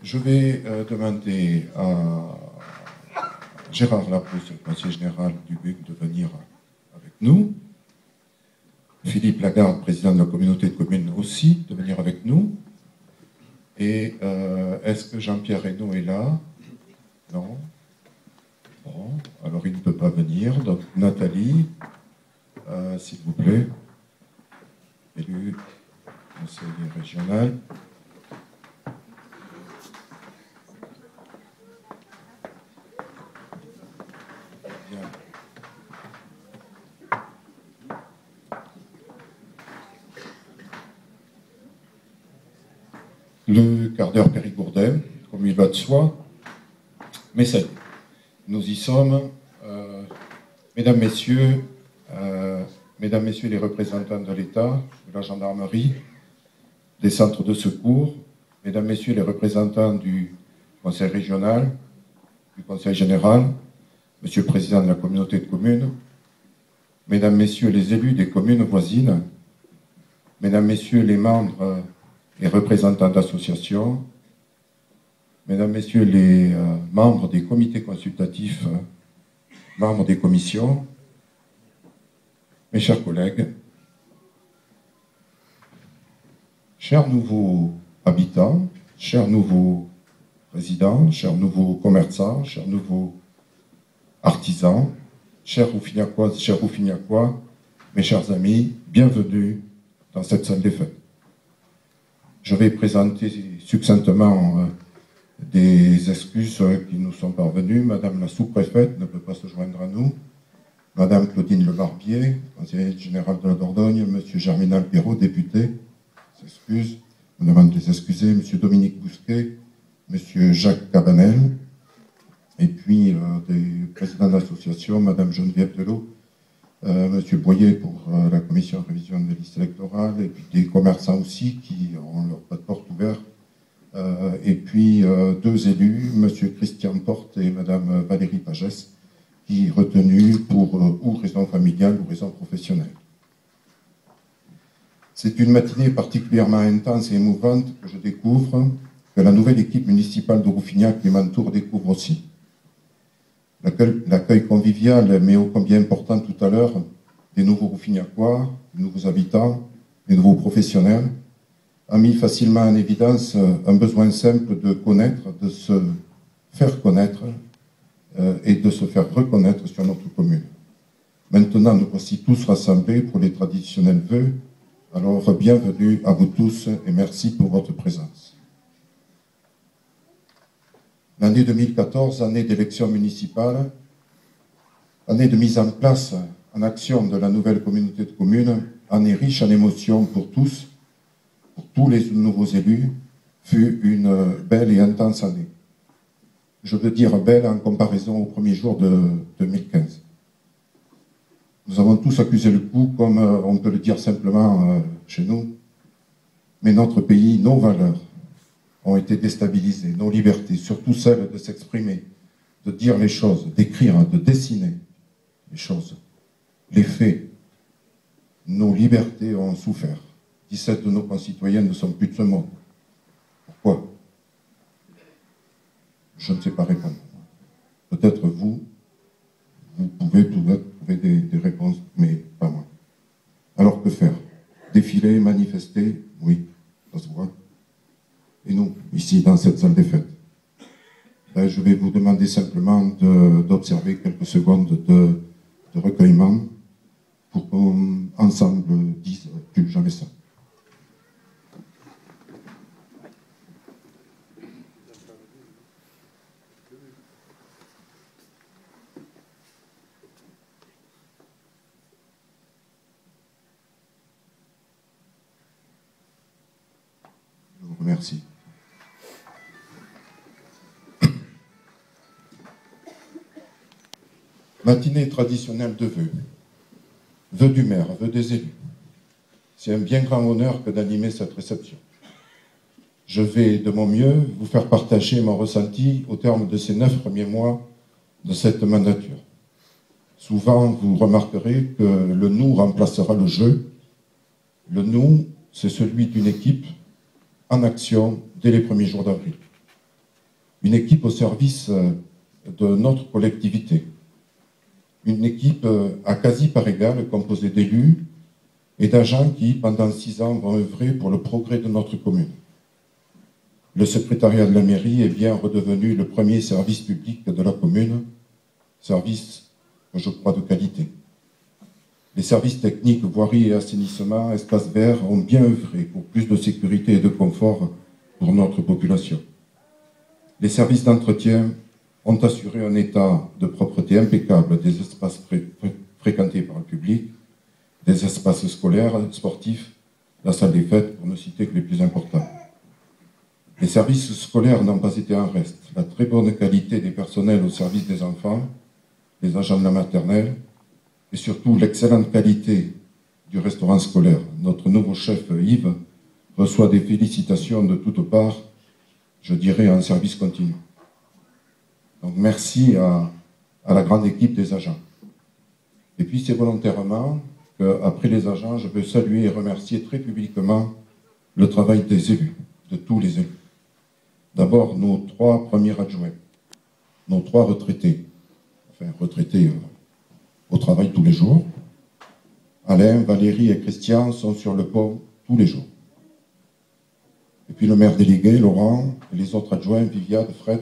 Je vais demander à Gérard Lapousse, le conseiller général du BUC, de venir avec nous. Philippe Lagarde, président de la communauté de communes, aussi, de venir avec nous. Et est-ce que Jean-Pierre Reynaud est là? Non. Bon, alors il ne peut pas venir. Donc Nathalie, s'il vous plaît, élue conseiller régional. Le quart d'heure périgourdin, comme il va de soi, mais ça y est, nous y sommes. Mesdames, Messieurs les représentants de l'État, de la gendarmerie, des centres de secours, Mesdames, Messieurs les représentants du Conseil régional, du Conseil général, Monsieur le Président de la communauté de communes, Mesdames, Messieurs les élus des communes voisines, Mesdames, Messieurs les membres et représentants d'associations, Mesdames, Messieurs les membres des comités consultatifs, membres des commissions, mes chers collègues, chers nouveaux habitants, chers nouveaux résidents, chers nouveaux commerçants, chers nouveaux artisans, chers Rouffignacoises, chers Rouffignacois, mes chers amis, bienvenue dans cette salle des fêtes. Je vais présenter succinctement des excuses qui nous sont parvenues. Madame la sous-préfète ne peut pas se joindre à nous. Madame Claudine Le Barbier, conseillère générale de la Dordogne. Monsieur Germinal Perrault, député, s'excuse. On demande de les excuser. Monsieur Dominique Bousquet, Monsieur Jacques Cabanel, et puis des présidents d'association, Madame Geneviève Delot, Monsieur Boyer pour la commission de révision des listes électorales, et puis des commerçants aussi qui ont leur pas de porte ouvert, et puis deux élus, Monsieur Christian Porte et Madame Valérie Pagès, qui retenus pour ou raison familiale ou raison professionnelle. C'est une matinée particulièrement intense et émouvante que je découvre, que la nouvelle équipe municipale de Rouffignac qui m'entoure découvre aussi. L'accueil convivial, mais ô combien important tout à l'heure, des nouveaux Rouffignacois, des nouveaux habitants, des nouveaux professionnels, a mis facilement en évidence un besoin simple de connaître, de se faire connaître et de se faire reconnaître sur notre commune. Maintenant, nous voici tous rassemblés pour les traditionnels vœux. Alors, bienvenue à vous tous et merci pour votre présence. L'année 2014, année d'élection municipale, année de mise en place, en action de la nouvelle communauté de communes, année riche en émotions pour tous les nouveaux élus, fut une belle et intense année. Je veux dire belle en comparaison au premier jour de 2015. Nous avons tous accusé le coup, comme on peut le dire simplement chez nous, mais notre pays, nos valeurs, ont été déstabilisées, nos libertés, surtout celle de s'exprimer, de dire les choses, d'écrire, de dessiner les choses, les faits. Nos libertés ont souffert. 17 de nos concitoyens ne sont plus de ce monde. Pourquoi? Je ne sais pas répondre. Peut-être vous pouvez trouver des réponses, mais pas moi. Alors que faire? Défiler, manifester? Oui, ça se voit. Et nous, ici, dans cette salle des fêtes, je vais vous demander simplement d'observer quelques secondes de recueillement pour qu'on, ensemble, dise plus jamais ça. Je vous remercie. Matinée traditionnelle de vœux. Vœux du maire, vœux des élus. C'est un bien grand honneur que d'animer cette réception. Je vais de mon mieux vous faire partager mon ressenti au terme de ces 9 premiers mois de cette mandature. Souvent, vous remarquerez que le nous remplacera le je. Le nous, c'est celui d'une équipe en action dès les premiers jours d'avril. une équipe au service de notre collectivité. Une équipe à quasi part égale, composée d'élus et d'agents qui, pendant 6 ans, vont œuvrer pour le progrès de notre commune. Le secrétariat de la mairie est bien redevenu le premier service public de la commune, service, je crois, de qualité. Les services techniques, voirie et assainissement, espaces verts ont bien œuvré pour plus de sécurité et de confort pour notre population. Les services d'entretien ont assuré un état de propreté impeccable des espaces fréquentés par le public, des espaces scolaires, sportifs, la salle des fêtes, pour ne citer que les plus importants. Les services scolaires n'ont pas été en reste. La très bonne qualité des personnels au service des enfants, les agents de la maternelle, et surtout l'excellente qualité du restaurant scolaire. Notre nouveau chef Yves reçoit des félicitations de toutes parts, je dirais en service continu. Donc merci à la grande équipe des agents. Et puis c'est volontairement qu'après les agents, je veux saluer et remercier très publiquement le travail des élus, de tous les élus. D'abord, nos 3 premiers adjoints, nos 3 retraités, enfin retraités au travail tous les jours. Alain, Valérie et Christian sont sur le pont tous les jours. Et puis le maire délégué, Laurent, et les autres adjoints, Viviane, Fred.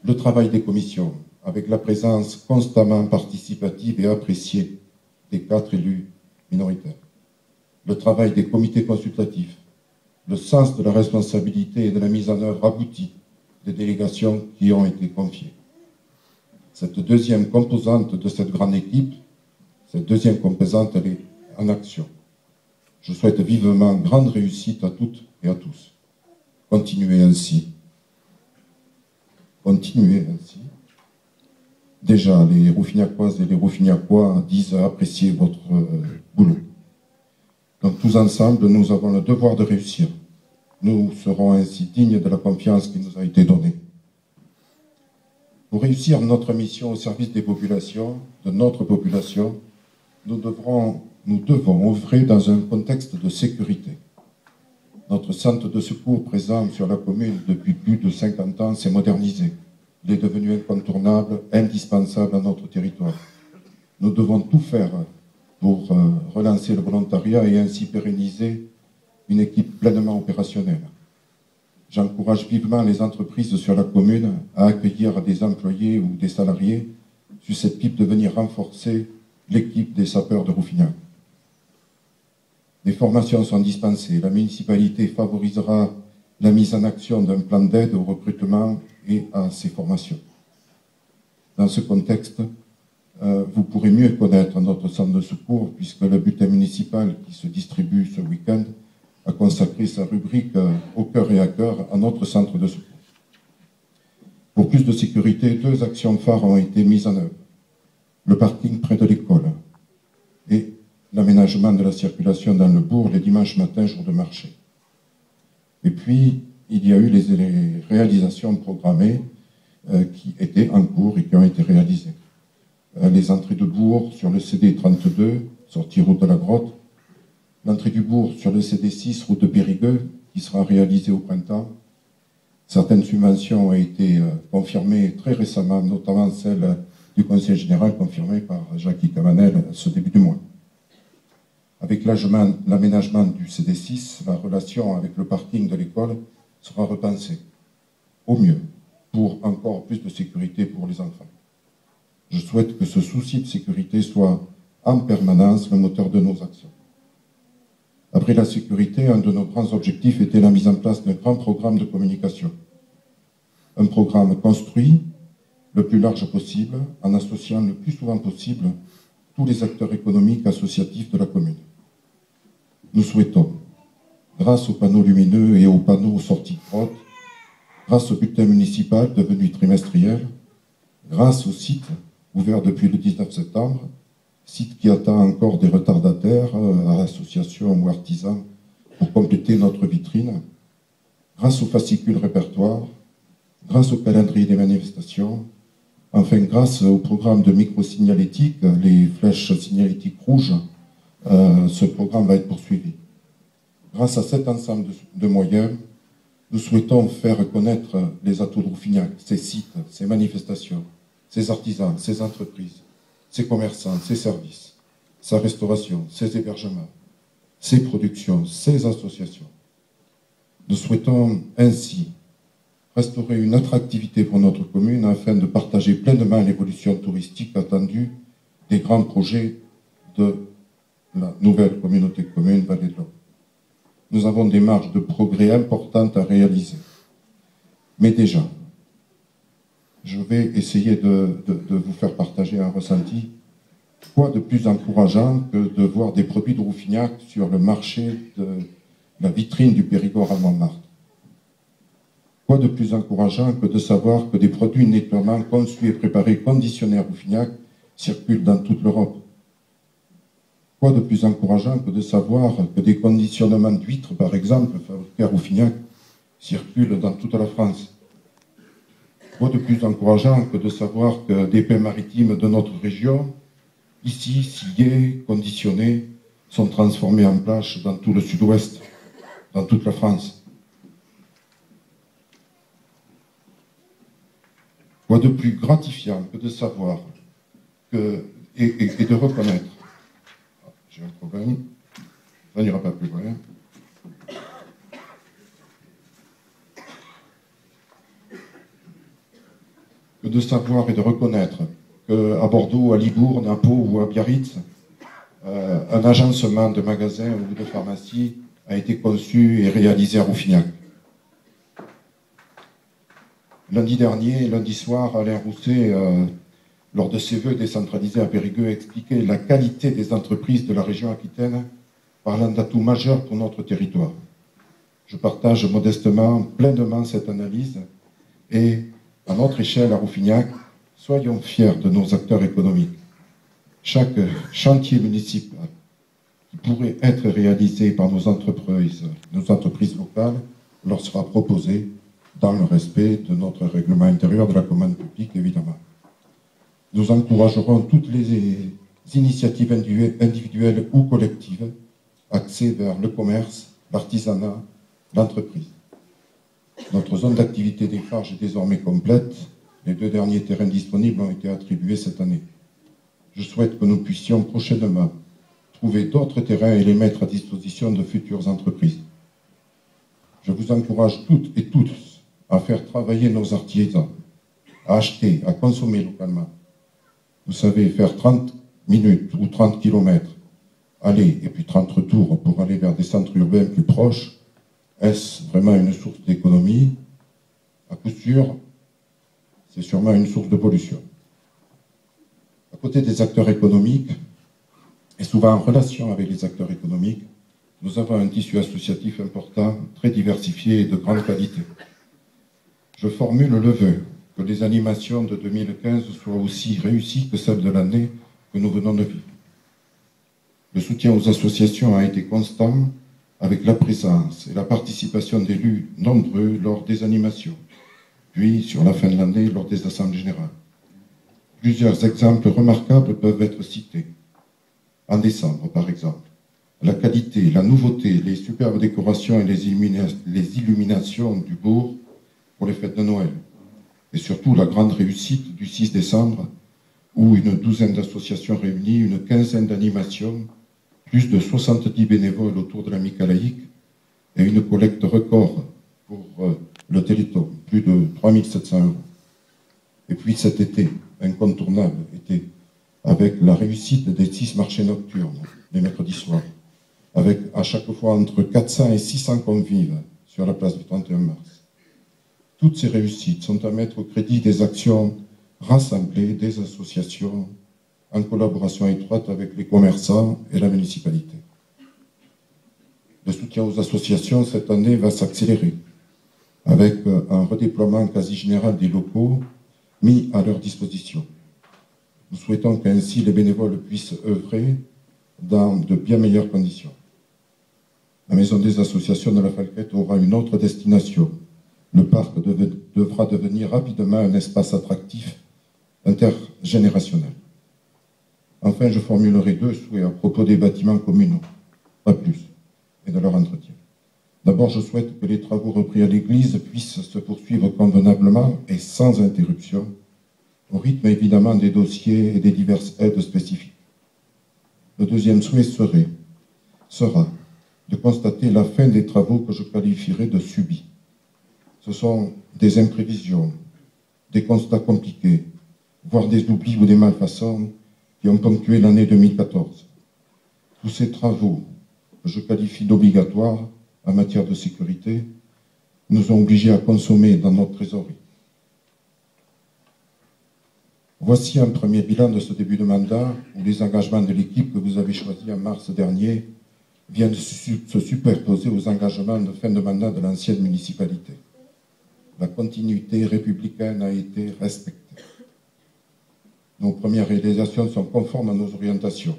Le travail des commissions, avec la présence constamment participative et appréciée des 4 élus minoritaires. Le travail des comités consultatifs, le sens de la responsabilité et de la mise en œuvre aboutie des délégations qui ont été confiées. Cette deuxième composante de cette grande équipe, cette deuxième composante, elle est en action. Je souhaite vivement grande réussite à toutes et à tous. Continuez ainsi. Continuez ainsi. Déjà, les Rouffignacoises et les Rouffignacois disent apprécier votre boulot. Donc tous ensemble, nous avons le devoir de réussir. Nous serons ainsi dignes de la confiance qui nous a été donnée. Pour réussir notre mission au service des populations, de notre population, nous devons œuvrer dans un contexte de sécurité. Notre centre de secours présent sur la commune depuis plus de 50 ans s'est modernisé. Il est devenu incontournable, indispensable à notre territoire. Nous devons tout faire pour relancer le volontariat et ainsi pérenniser une équipe pleinement opérationnelle. J'encourage vivement les entreprises sur la commune à accueillir des employés ou des salariés susceptibles de venir renforcer l'équipe des sapeurs de Rouffignac. Des formations sont dispensées. La municipalité favorisera la mise en action d'un plan d'aide au recrutement et à ces formations. Dans ce contexte, vous pourrez mieux connaître notre centre de secours puisque le bulletin municipal qui se distribue ce week-end a consacré sa rubrique au cœur et à cœur à notre centre de secours. Pour plus de sécurité, 2 actions phares ont été mises en œuvre. Le parking près de l'école et l'aménagement de la circulation dans le bourg les dimanches matins, jour de marché. Et puis, il y a eu les réalisations programmées qui étaient en cours et qui ont été réalisées. Les entrées de bourg sur le CD 32, sortie route de la Grotte, l'entrée du bourg sur le CD 6, route de Périgueux, qui sera réalisée au printemps. Certaines subventions ont été confirmées très récemment, notamment celle du Conseil général confirmée par Jackie Cabanel ce début du mois. Avec l'aménagement du CD6, la relation avec le parking de l'école sera repensée au mieux pour encore plus de sécurité pour les enfants. Je souhaite que ce souci de sécurité soit en permanence le moteur de nos actions. Après la sécurité, un de nos grands objectifs était la mise en place d'un grand programme de communication. Un programme construit le plus large possible en associant le plus souvent possible tous les acteurs économiques associatifs de la commune. Nous souhaitons, grâce aux panneaux lumineux et aux panneaux sortis de grotte, grâce au bulletin municipal devenu trimestriel, grâce au site ouvert depuis le 19 septembre, site qui attend encore des retardataires, associations ou artisans, pour compléter notre vitrine, grâce au fascicule répertoire, grâce au calendrier des manifestations, enfin grâce au programme de micro-signalétique, les flèches signalétiques rouges, ce programme va être poursuivi. Grâce à cet ensemble de moyens, Nous souhaitons faire connaître les atouts de Rouffignac, ses sites, ses manifestations, ses artisans, ses entreprises, ses commerçants, ses services, sa restauration, ses hébergements, ses productions, ses associations. Nous souhaitons ainsi restaurer une attractivité pour notre commune afin de partager pleinement l'évolution touristique attendue des grands projets de la nouvelle communauté de communes Vallée de l'Aube. Nous avons des marges de progrès importantes à réaliser. Mais déjà, je vais essayer de vous faire partager un ressenti. Quoi de plus encourageant que de voir des produits de Rouffignac sur le marché de la vitrine du Périgord à Montmartre? Quoi de plus encourageant que de savoir que des produits nettoiement conçus et préparés, conditionnés à Rouffignac, circulent dans toute l'Europe? Quoi de plus encourageant que de savoir que des conditionnements d'huîtres, par exemple, fabriqués à Rouffignac, circulent dans toute la France? Quoi de plus encourageant que de savoir que des pains maritimes de notre région, ici, sciés, conditionnés, sont transformés en plâche dans tout le sud-ouest, dans toute la France? Quoi de plus gratifiant que de savoir que, et de reconnaître, j'ai un problème, ça n'ira pas plus loin, que de savoir et de reconnaître qu'à Bordeaux, à Libourne, à Pau ou à Biarritz, un agencement de magasins ou de pharmacies a été conçu et réalisé à Rouffignac. Lundi dernier, lundi soir, Alain Rousset, lors de ses vœux décentralisés à Périgueux, expliquait la qualité des entreprises de la région Aquitaine, parlant d'atouts majeurs pour notre territoire. Je partage modestement, pleinement cette analyse et, à notre échelle à Rouffignac, soyons fiers de nos acteurs économiques. Chaque chantier municipal qui pourrait être réalisé par nos entreprises locales leur sera proposé dans le respect de notre règlement intérieur de la commande publique, évidemment. Nous encouragerons toutes les initiatives individuelles ou collectives axées vers le commerce, l'artisanat, l'entreprise. Notre zone d'activité des Farges est désormais complète. Les 2 derniers terrains disponibles ont été attribués cette année. Je souhaite que nous puissions prochainement trouver d'autres terrains et les mettre à disposition de futures entreprises. Je vous encourage toutes et tous à faire travailler nos artisans, à acheter, à consommer localement. Vous savez, faire 30 minutes ou 30 kilomètres, aller et puis 30 retours pour aller vers des centres urbains plus proches, est-ce vraiment une source d'économie? À coup sûr, c'est sûrement une source de pollution. À côté des acteurs économiques, et souvent en relation avec les acteurs économiques, nous avons un tissu associatif important, très diversifié et de grande qualité. Je formule le vœu que les animations de 2015 soient aussi réussies que celles de l'année que nous venons de vivre. Le soutien aux associations a été constant avec la présence et la participation d'élus nombreux lors des animations, puis sur la fin de l'année lors des assemblées générales. Plusieurs exemples remarquables peuvent être cités. En décembre, par exemple, la qualité, la nouveauté, les superbes décorations et les illuminations du bourg pour les fêtes de Noël. Et surtout la grande réussite du 6 décembre, où une douzaine d'associations réunies, une quinzaine d'animations, plus de 70 bénévoles autour de la Michalaïque et une collecte record pour le Téléthon, plus de 3 700 €. Et puis cet été, incontournable été, avec la réussite des 6 marchés nocturnes, les mercredis soirs, avec à chaque fois entre 400 et 600 convives sur la place du 31 mars. Toutes ces réussites sont à mettre au crédit des actions rassemblées des associations en collaboration étroite avec les commerçants et la municipalité. Le soutien aux associations cette année va s'accélérer avec un redéploiement quasi général des locaux mis à leur disposition. Nous souhaitons qu'ainsi les bénévoles puissent œuvrer dans de bien meilleures conditions. La maison des associations de la Falquette aura une autre destination. Le parc devra devenir rapidement un espace attractif intergénérationnel. Enfin, je formulerai 2 souhaits à propos des bâtiments communaux, pas plus, et de leur entretien. D'abord, je souhaite que les travaux repris à l'église puissent se poursuivre convenablement et sans interruption, au rythme évidemment des dossiers et des diverses aides spécifiques. Le deuxième souhait sera de constater la fin des travaux que je qualifierais de subis. Ce sont des imprévisions, des constats compliqués, voire des oublis ou des malfaçons qui ont ponctué l'année 2014. Tous ces travaux, que je qualifie d'obligatoires en matière de sécurité, nous ont obligés à consommer dans notre trésorerie. Voici un premier bilan de ce début de mandat où les engagements de l'équipe que vous avez choisi en mars dernier viennent se superposer aux engagements de fin de mandat de l'ancienne municipalité. La continuité républicaine a été respectée. Nos premières réalisations sont conformes à nos orientations,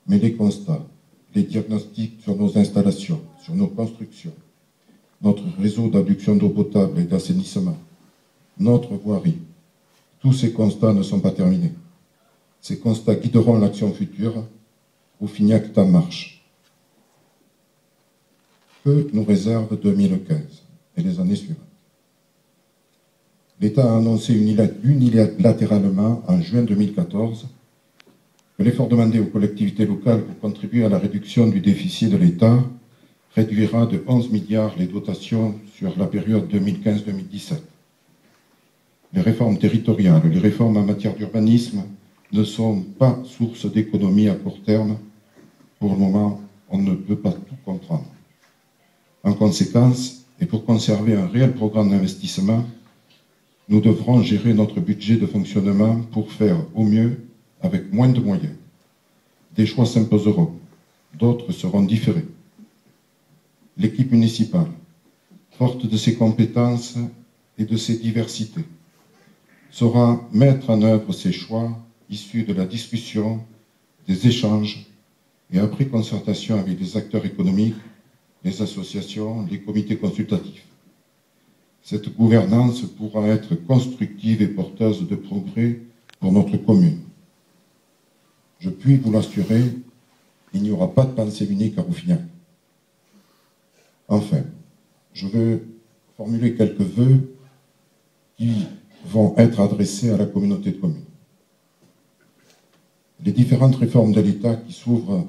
mais les constats, les diagnostics sur nos installations, sur nos constructions, notre réseau d'adduction d'eau potable et d'assainissement, notre voirie, tous ces constats ne sont pas terminés. Ces constats guideront l'action future. Rouffignac est en marche. Que nous réserve 2015 et les années suivantes? L'État a annoncé unilatéralement en juin 2014 que l'effort demandé aux collectivités locales pour contribuer à la réduction du déficit de l'État réduira de 11 milliards les dotations sur la période 2015-2017. Les réformes territoriales, les réformes en matière d'urbanisme ne sont pas source d'économie à court terme. Pour le moment, on ne peut pas tout comprendre. En conséquence, et pour conserver un réel programme d'investissement, nous devrons gérer notre budget de fonctionnement pour faire au mieux avec moins de moyens. Des choix s'imposeront, d'autres seront différés. L'équipe municipale, forte de ses compétences et de ses diversités, saura mettre en œuvre ces choix issus de la discussion, des échanges et après concertation avec les acteurs économiques, les associations, les comités consultatifs. Cette gouvernance pourra être constructive et porteuse de progrès pour notre commune. Je puis vous l'assurer, il n'y aura pas de pensée unique à Rouffignac. Enfin, je veux formuler quelques vœux qui vont être adressés à la communauté de communes. Les différentes réformes de l'État qui s'ouvrent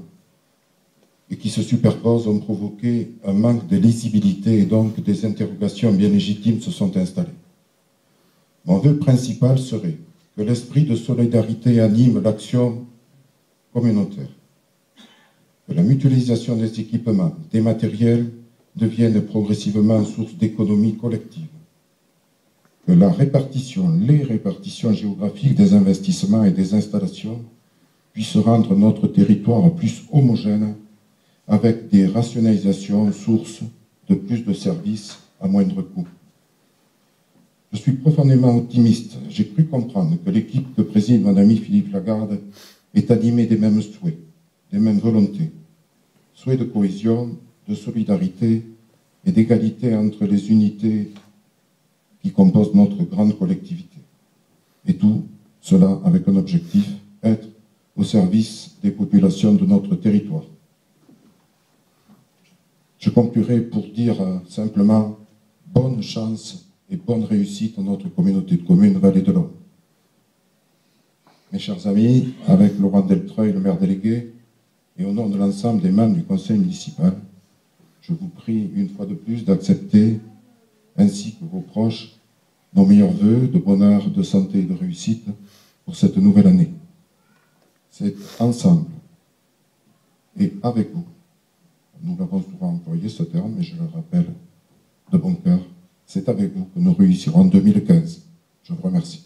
et qui se superposent ont provoqué un manque de lisibilité et donc des interrogations bien légitimes se sont installées. Mon vœu principal serait que l'esprit de solidarité anime l'action communautaire, que la mutualisation des équipements, des matériels devienne progressivement source d'économie collective, que les répartitions géographiques des investissements et des installations puissent rendre notre territoire plus homogène avec des rationalisations sources de plus de services à moindre coût. Je suis profondément optimiste. J'ai cru comprendre que l'équipe que préside mon ami Philippe Lagarde est animée des mêmes souhaits, des mêmes volontés. Souhaits de cohésion, de solidarité et d'égalité entre les unités qui composent notre grande collectivité. Et tout cela avec un objectif, être au service des populations de notre territoire. Je conclurai pour dire simplement bonne chance et bonne réussite à notre communauté de communes Vallée de l'Aube. Mes chers amis, avec Laurent Deltreuil, le maire délégué, et au nom de l'ensemble des membres du conseil municipal, je vous prie une fois de plus d'accepter, ainsi que vos proches, nos meilleurs vœux de bonheur, de santé et de réussite pour cette nouvelle année. C'est ensemble et avec vous. Nous l'avons souvent employé ce terme, mais je le rappelle de bon cœur. C'est avec vous que nous réussirons 2015. Je vous remercie.